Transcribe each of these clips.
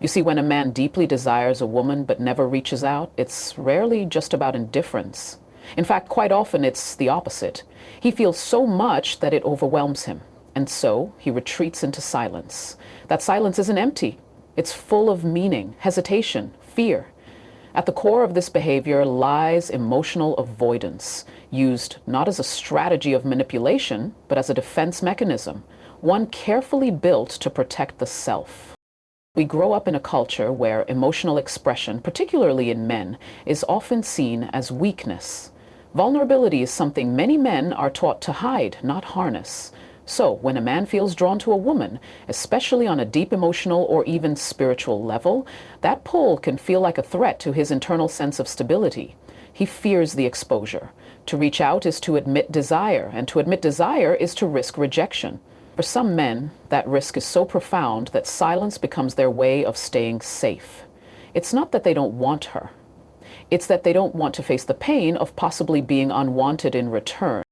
You see, when a man deeply desires a woman but never reaches out, it's rarely just about indifference. In fact, quite often it's the opposite. He feels so much that it overwhelms him, and so he retreats into silence. That silence isn't empty. It's full of meaning, hesitation, fear. At the core of this behavior lies emotional avoidance, used not as a strategy of manipulation, but as a defense mechanism, one carefully built to protect the self. We grow up in a culture where emotional expression, particularly in men, is often seen as weakness. Vulnerability is something many men are taught to hide, not harness. So, when a man feels drawn to a woman, especially on a deep emotional or even spiritual level, that pull can feel like a threat to his internal sense of stability. He fears the exposure. To reach out is to admit desire, and to admit desire is to risk rejection. For some men, that risk is so profound that silence becomes their way of staying safe. It's not that they don't want her. It's that they don't want to face the pain of possibly being unwanted in return.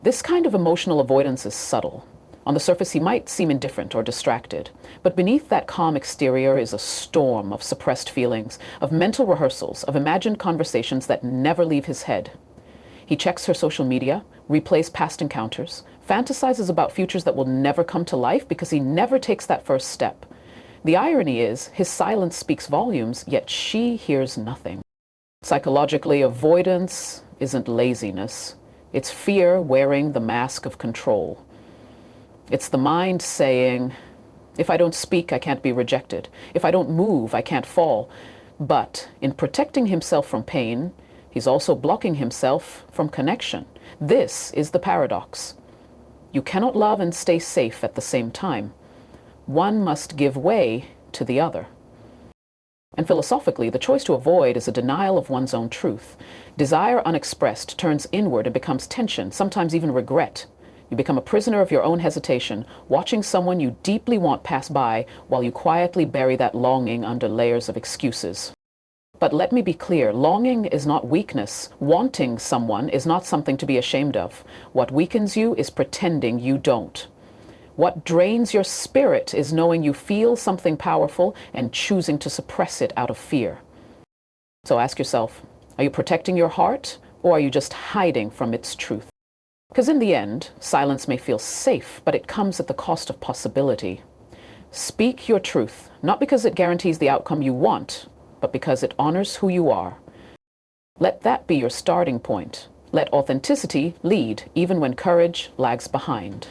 This kind of emotional avoidance is subtle. On the surface, he might seem indifferent or distracted, but beneath that calm exterior is a storm of suppressed feelings, of mental rehearsals, of imagined conversations that never leave his head. He checks her social media, replays past encounters, fantasizes about futures that will never come to life because he never takes that first step. The irony is, his silence speaks volumes, yet she hears nothing. Psychologically, avoidance isn't laziness. It's fear wearing the mask of control. It's the mind saying, if I don't speak, I can't be rejected. If I don't move, I can't fall. But in protecting himself from pain, he's also blocking himself from connection. This is the paradox. You cannot love and stay safe at the same time. One must give way to the other. And philosophically, the choice to avoid is a denial of one's own truth. Desire unexpressed turns inward and becomes tension, sometimes even regret. You become a prisoner of your own hesitation, watching someone you deeply want pass by while you quietly bury that longing under layers of excuses. But let me be clear, longing is not weakness. Wanting someone is not something to be ashamed of. What weakens you is pretending you don't. What drains your spirit is knowing you feel something powerful and choosing to suppress it out of fear. So ask yourself, are you protecting your heart, or are you just hiding from its truth? Because in the end, silence may feel safe, but it comes at the cost of possibility. Speak your truth, not because it guarantees the outcome you want, but because it honors who you are. Let that be your starting point. Let authenticity lead, even when courage lags behind.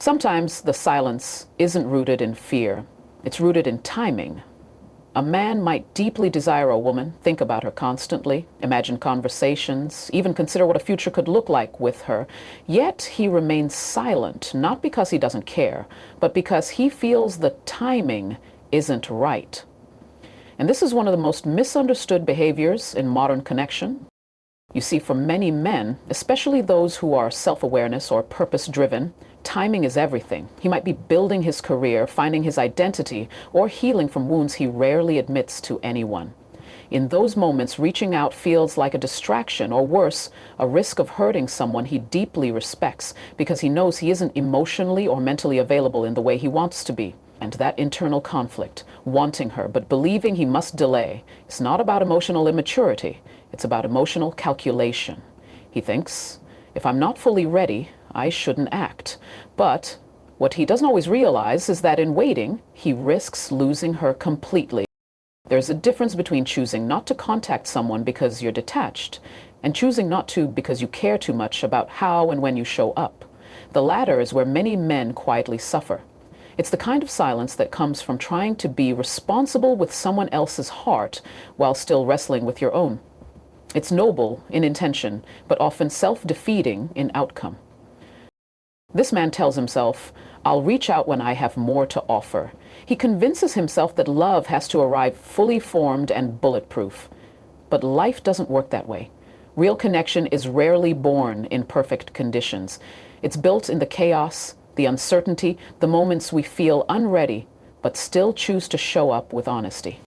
Sometimes the silence isn't rooted in fear. It's rooted in timing. A man might deeply desire a woman, think about her constantly, imagine conversations, even consider what a future could look like with her. Yet he remains silent, not because he doesn't care, but because he feels the timing isn't right. And this is one of the most misunderstood behaviors in modern connection. You see, for many men, especially those who are self-awareness or purpose-driven, timing is everything. He might be building his career, finding his identity, or healing from wounds he rarely admits to anyone. In those moments, reaching out feels like a distraction, or worse, a risk of hurting someone he deeply respects because he knows he isn't emotionally or mentally available in the way he wants to be. And that internal conflict, wanting her but believing he must delay, is not about emotional immaturity. It's about emotional calculation. He thinks, if I'm not fully ready, I shouldn't act. But what he doesn't always realize is that in waiting, he risks losing her completely. There's a difference between choosing not to contact someone because you're detached and choosing not to because you care too much about how and when you show up. The latter is where many men quietly suffer. It's the kind of silence that comes from trying to be responsible with someone else's heart while still wrestling with your own. It's noble in intention, but often self-defeating in outcome. This man tells himself, I'll reach out when I have more to offer. He convinces himself that love has to arrive fully formed and bulletproof. But life doesn't work that way. Real connection is rarely born in perfect conditions. It's built in the chaos, the uncertainty, the moments we feel unready, but still choose to show up with honesty.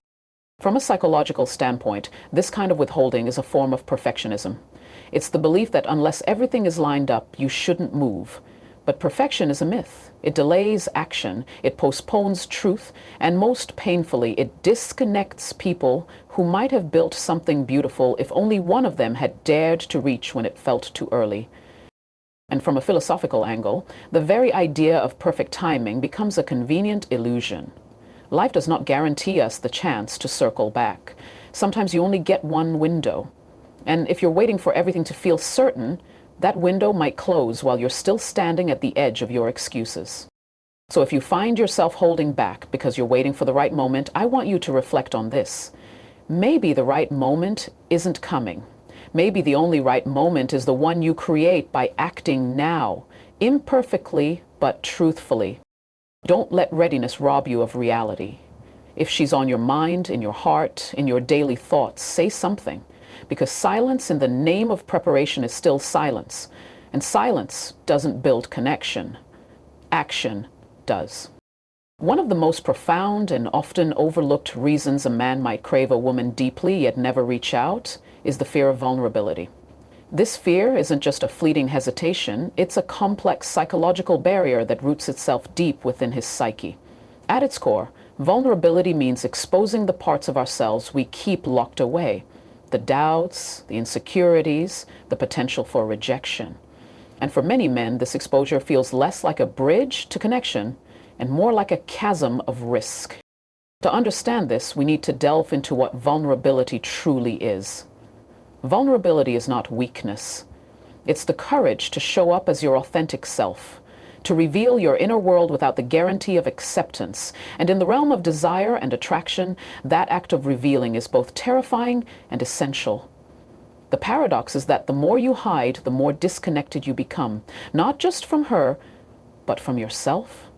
From a psychological standpoint, this kind of withholding is a form of perfectionism. It's the belief that unless everything is lined up, you shouldn't move. But perfection is a myth. It delays action, it postpones truth, and most painfully, it disconnects people who might have built something beautiful if only one of them had dared to reach when it felt too early. And from a philosophical angle, the very idea of perfect timing becomes a convenient illusion. Life does not guarantee us the chance to circle back. Sometimes you only get one window. And if you're waiting for everything to feel certain, that window might close while you're still standing at the edge of your excuses. So if you find yourself holding back because you're waiting for the right moment, I want you to reflect on this. Maybe the right moment isn't coming. Maybe the only right moment is the one you create by acting now, imperfectly but truthfully. Don't let readiness rob you of reality. If she's on your mind, in your heart, in your daily thoughts, say something. Because silence in the name of preparation is still silence. And silence doesn't build connection. Action does. One of the most profound and often overlooked reasons a man might crave a woman deeply yet never reach out is the fear of vulnerability. This fear isn't just a fleeting hesitation, it's a complex psychological barrier that roots itself deep within his psyche. At its core, vulnerability means exposing the parts of ourselves we keep locked away. The doubts, the insecurities, the potential for rejection. And for many men, this exposure feels less like a bridge to connection and more like a chasm of risk. To understand this, we need to delve into what vulnerability truly is. Vulnerability is not weakness. It's the courage to show up as your authentic self, to reveal your inner world without the guarantee of acceptance. And in the realm of desire and attraction, that act of revealing is both terrifying and essential. The paradox is that the more you hide, the more disconnected you become, not just from her, but from yourself.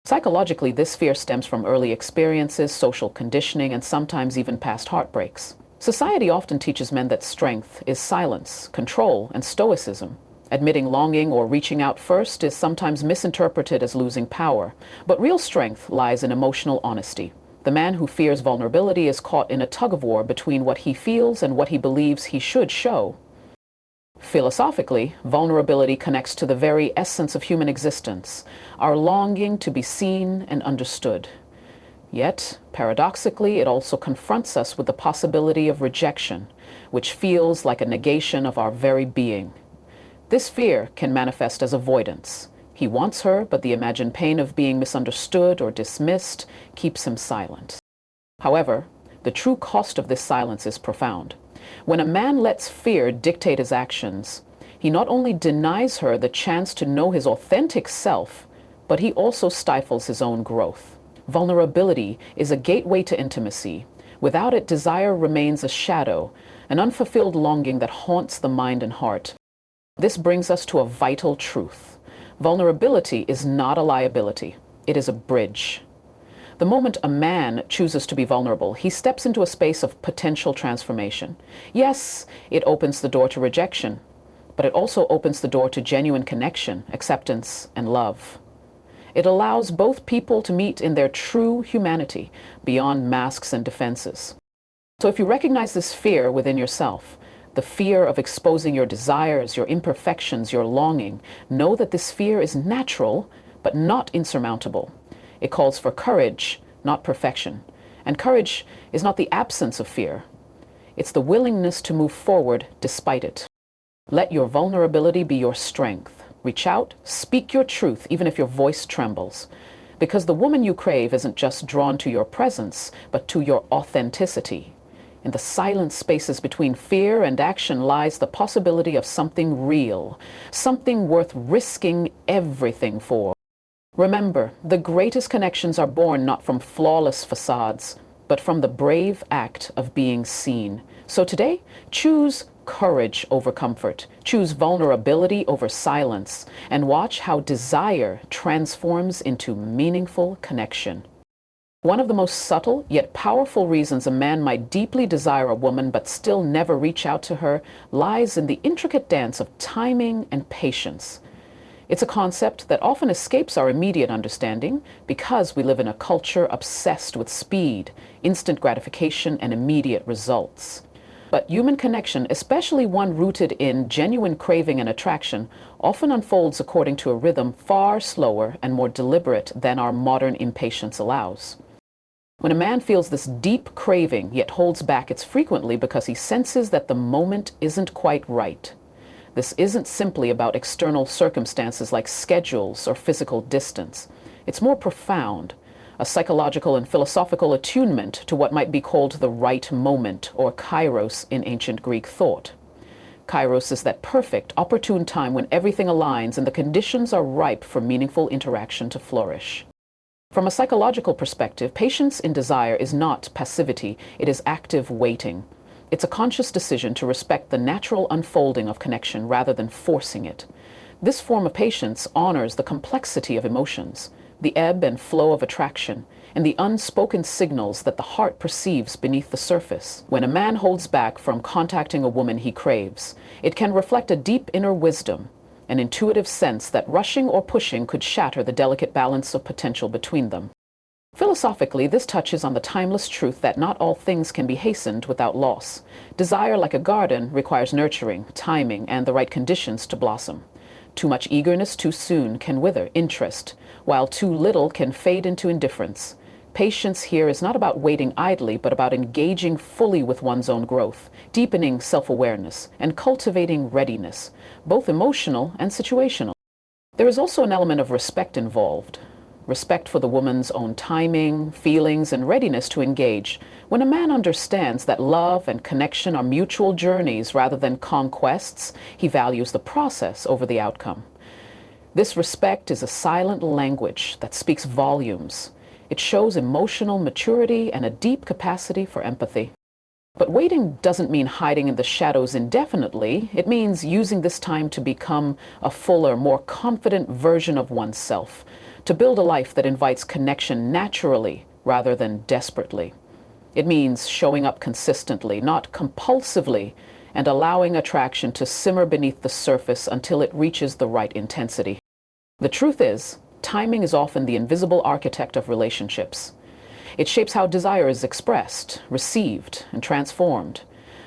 Psychologically, this fear stems from early experiences, social conditioning, and sometimes even past heartbreaks. Society often teaches men that strength is silence, control, and stoicism. Admitting longing or reaching out first is sometimes misinterpreted as losing power, but real strength lies in emotional honesty. The man who fears vulnerability is caught in a tug-of-war between what he feels and what he believes he should show. Philosophically, vulnerability connects to the very essence of human existence, our longing to be seen and understood. Yet, paradoxically, it also confronts us with the possibility of rejection, which feels like a negation of our very being. This fear can manifest as avoidance. He wants her, but the imagined pain of being misunderstood or dismissed keeps him silent. However, the true cost of this silence is profound. When a man lets fear dictate his actions, he not only denies her the chance to know his authentic self, but he also stifles his own growth. Vulnerability is a gateway to intimacy. Without it, desire remains a shadow, an unfulfilled longing that haunts the mind and heart. This brings us to a vital truth. Vulnerability is not a liability. It is a bridge. The moment a man chooses to be vulnerable, he steps into a space of potential transformation. Yes, it opens the door to rejection, but it also opens the door to genuine connection, acceptance, and love. It allows both people to meet in their true humanity, beyond masks and defenses. So if you recognize this fear within yourself, the fear of exposing your desires, your imperfections, your longing, know that this fear is natural, but not insurmountable. It calls for courage, not perfection. And courage is not the absence of fear. It's the willingness to move forward despite it. Let your vulnerability be your strength. Reach out, speak your truth, even if your voice trembles. Because the woman you crave isn't just drawn to your presence, but to your authenticity. In the silent spaces between fear and action lies the possibility of something real, something worth risking everything for. Remember, the greatest connections are born not from flawless facades, but from the brave act of being seen. So today, choose courage over comfort, choose vulnerability over silence, and watch how desire transforms into meaningful connection. One of the most subtle yet powerful reasons a man might deeply desire a woman but still never reach out to her lies in the intricate dance of timing and patience. It's a concept that often escapes our immediate understanding because we live in a culture obsessed with speed, instant gratification, and immediate results. But human connection, especially one rooted in genuine craving and attraction, often unfolds according to a rhythm far slower and more deliberate than our modern impatience allows. When a man feels this deep craving yet holds back, it's frequently because he senses that the moment isn't quite right. This isn't simply about external circumstances like schedules or physical distance. It's more profound, a psychological and philosophical attunement to what might be called the right moment, or kairos in ancient Greek thought. Kairos is that perfect, opportune time when everything aligns and the conditions are ripe for meaningful interaction to flourish. From a psychological perspective, patience in desire is not passivity, it is active waiting. It's a conscious decision to respect the natural unfolding of connection rather than forcing it. This form of patience honors the complexity of emotions, the ebb and flow of attraction, and the unspoken signals that the heart perceives beneath the surface. When a man holds back from contacting a woman he craves, it can reflect a deep inner wisdom, an intuitive sense that rushing or pushing could shatter the delicate balance of potential between them. Philosophically, this touches on the timeless truth that not all things can be hastened without loss. Desire, like a garden, requires nurturing, timing, and the right conditions to blossom. Too much eagerness too soon can wither interest, while too little can fade into indifference. Patience here is not about waiting idly, but about engaging fully with one's own growth, deepening self-awareness, and cultivating readiness, both emotional and situational. There is also an element of respect involved. Respect for the woman's own timing, feelings, and readiness to engage. When a man understands that love and connection are mutual journeys rather than conquests, he values the process over the outcome. This respect is a silent language that speaks volumes. It shows emotional maturity and a deep capacity for empathy. But waiting doesn't mean hiding in the shadows indefinitely. It means using this time to become a fuller, more confident version of oneself, to build a life that invites connection naturally rather than desperately. It means showing up consistently, not compulsively, and allowing attraction to simmer beneath the surface until it reaches the right intensity. The truth is, timing is often the invisible architect of relationships. It shapes how desire is expressed, received, and transformed.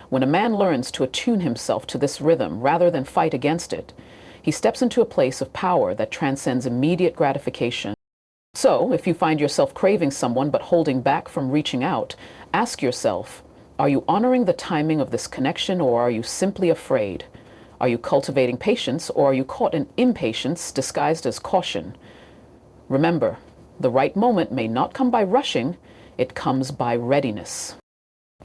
When a man learns to attune himself to this rhythm rather than fight against it, he steps into a place of power that transcends immediate gratification. So, if you find yourself craving someone but holding back from reaching out, ask yourself, are you honoring the timing of this connection, or are you simply afraid? Are you cultivating patience, or are you caught in impatience disguised as caution? Remember, the right moment may not come by rushing, it comes by readiness.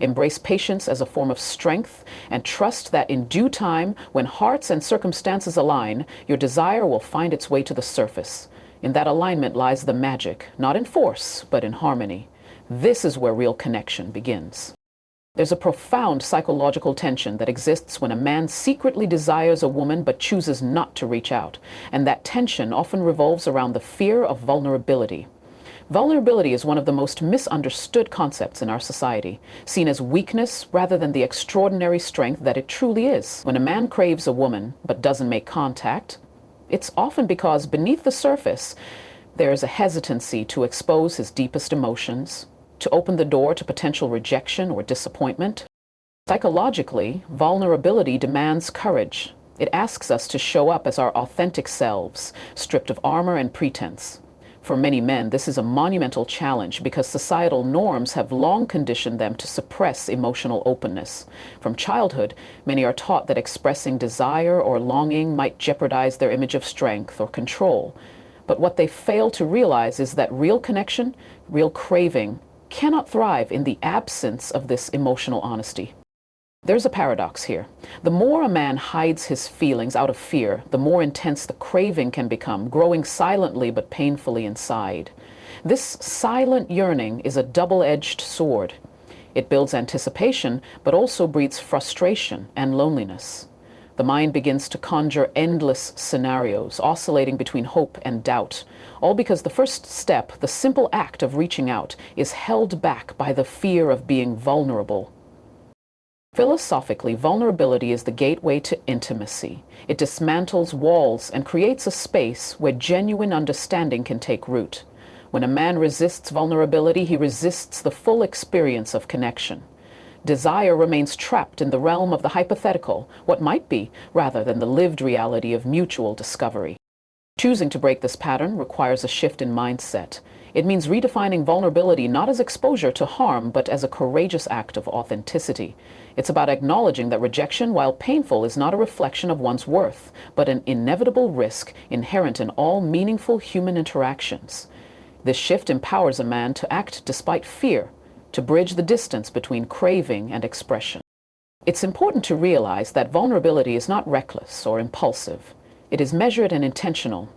Embrace patience as a form of strength and trust that in due time, when hearts and circumstances align, your desire will find its way to the surface. In that alignment lies the magic, not in force, but in harmony. This is where real connection begins. There's a profound psychological tension that exists when a man secretly desires a woman but chooses not to reach out, and that tension often revolves around the fear of vulnerability. Vulnerability is one of the most misunderstood concepts in our society, seen as weakness rather than the extraordinary strength that it truly is. When a man craves a woman but doesn't make contact, it's often because beneath the surface, there is a hesitancy to expose his deepest emotions, to open the door to potential rejection or disappointment. Psychologically, vulnerability demands courage. It asks us to show up as our authentic selves, stripped of armor and pretense. For many men, this is a monumental challenge because societal norms have long conditioned them to suppress emotional openness. From childhood, many are taught that expressing desire or longing might jeopardize their image of strength or control. But what they fail to realize is that real connection, real craving, cannot thrive in the absence of this emotional honesty. There's a paradox here. The more a man hides his feelings out of fear, the more intense the craving can become, growing silently but painfully inside. This silent yearning is a double-edged sword. It builds anticipation, but also breeds frustration and loneliness. The mind begins to conjure endless scenarios, oscillating between hope and doubt, all because the first step, the simple act of reaching out, is held back by the fear of being vulnerable. Philosophically, vulnerability is the gateway to intimacy. It dismantles walls and creates a space where genuine understanding can take root. When a man resists vulnerability, he resists the full experience of connection. Desire remains trapped in the realm of the hypothetical, what might be, rather than the lived reality of mutual discovery. Choosing to break this pattern requires a shift in mindset. It means redefining vulnerability not as exposure to harm, but as a courageous act of authenticity. It's about acknowledging that rejection, while painful, is not a reflection of one's worth, but an inevitable risk inherent in all meaningful human interactions. This shift empowers a man to act despite fear, to bridge the distance between craving and expression. It's important to realize that vulnerability is not reckless or impulsive. It is measured and intentional.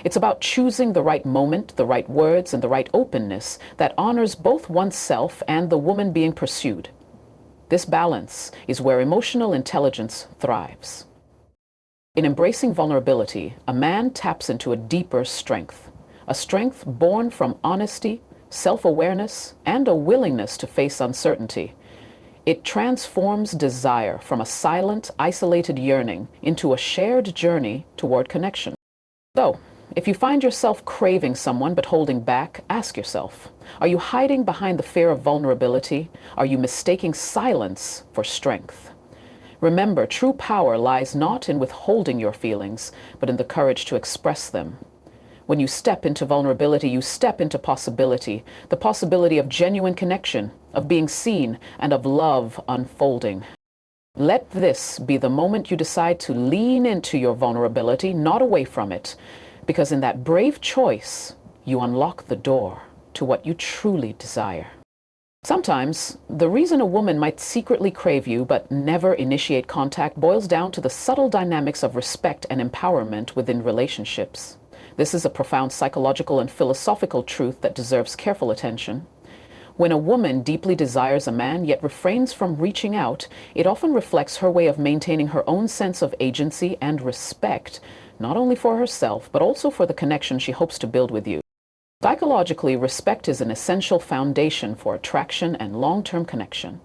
It's about choosing the right moment, the right words, and the right openness that honors both oneself and the woman being pursued. This balance is where emotional intelligence thrives. In embracing vulnerability, a man taps into a deeper strength, a strength born from honesty, self-awareness, and a willingness to face uncertainty. It transforms desire from a silent, isolated yearning into a shared journey toward connection. So, if you find yourself craving someone but holding back, ask yourself, are you hiding behind the fear of vulnerability? Are you mistaking silence for strength? Remember, true power lies not in withholding your feelings, but in the courage to express them. When you step into vulnerability, you step into possibility, the possibility of genuine connection, of being seen, and of love unfolding. Let this be the moment you decide to lean into your vulnerability, not away from it, because in that brave choice, you unlock the door to what you truly desire. Sometimes, the reason a woman might secretly crave you but never initiate contact boils down to the subtle dynamics of respect and empowerment within relationships. This is a profound psychological and philosophical truth that deserves careful attention. When a woman deeply desires a man yet refrains from reaching out, it often reflects her way of maintaining her own sense of agency and respect, not only for herself, but also for the connection she hopes to build with you. Psychologically, respect is an essential foundation for attraction and long-term connection.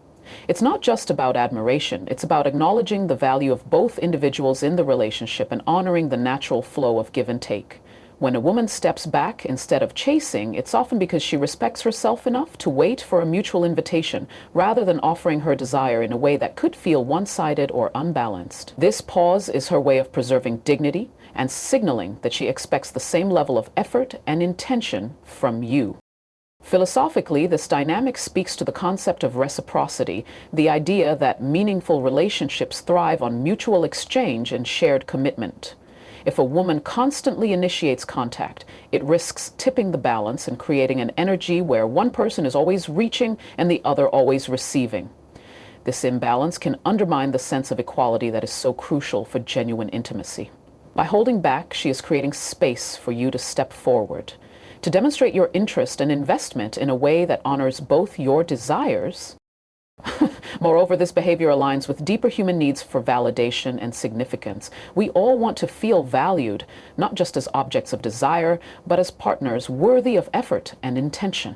It's not just about admiration, it's about acknowledging the value of both individuals in the relationship and honoring the natural flow of give and take. When a woman steps back instead of chasing, it's often because she respects herself enough to wait for a mutual invitation, rather than offering her desire in a way that could feel one-sided or unbalanced. This pause is her way of preserving dignity and signaling that she expects the same level of effort and intention from you. Philosophically, this dynamic speaks to the concept of reciprocity, the idea that meaningful relationships thrive on mutual exchange and shared commitment. If a woman constantly initiates contact, it risks tipping the balance and creating an energy where one person is always reaching and the other always receiving. This imbalance can undermine the sense of equality that is so crucial for genuine intimacy. By holding back, she is creating space for you to step forward, to demonstrate your interest and investment in a way that honors both your desires. Moreover, this behavior aligns with deeper human needs for validation and significance. We all want to feel valued, not just as objects of desire, but as partners worthy of effort and intention.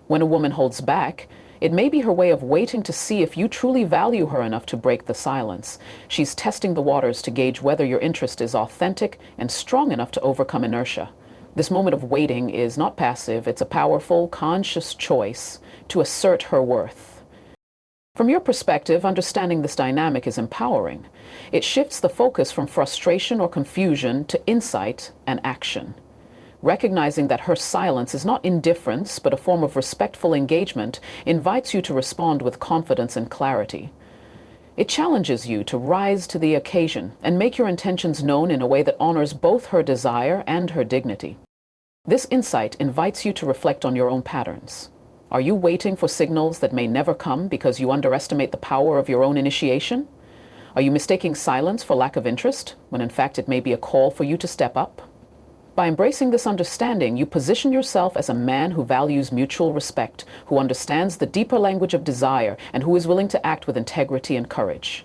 When a woman holds back, it may be her way of waiting to see if you truly value her enough to break the silence. She's testing the waters to gauge whether your interest is authentic and strong enough to overcome inertia. This moment of waiting is not passive, it's a powerful, conscious choice to assert her worth. From your perspective, understanding this dynamic is empowering. It shifts the focus from frustration or confusion to insight and action. Recognizing that her silence is not indifference, but a form of respectful engagement, invites you to respond with confidence and clarity. It challenges you to rise to the occasion and make your intentions known in a way that honors both her desire and her dignity. This insight invites you to reflect on your own patterns. Are you waiting for signals that may never come because you underestimate the power of your own initiation? Are you mistaking silence for lack of interest, when in fact it may be a call for you to step up? By embracing this understanding, you position yourself as a man who values mutual respect, who understands the deeper language of desire, and who is willing to act with integrity and courage.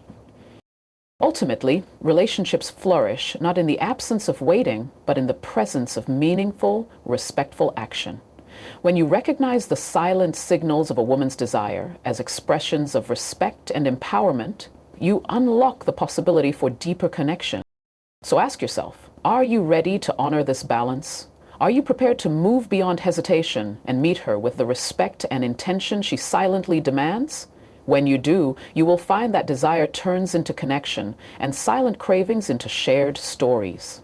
Ultimately, relationships flourish not in the absence of waiting, but in the presence of meaningful, respectful action. When you recognize the silent signals of a woman's desire as expressions of respect and empowerment, you unlock the possibility for deeper connection. So ask yourself, are you ready to honor this balance? Are you prepared to move beyond hesitation and meet her with the respect and intention she silently demands? When you do, you will find that desire turns into connection and silent cravings into shared stories.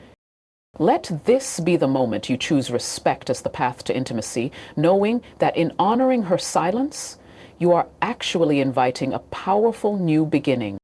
Let this be the moment you choose respect as the path to intimacy, knowing that in honoring her silence, you are actually inviting a powerful new beginning.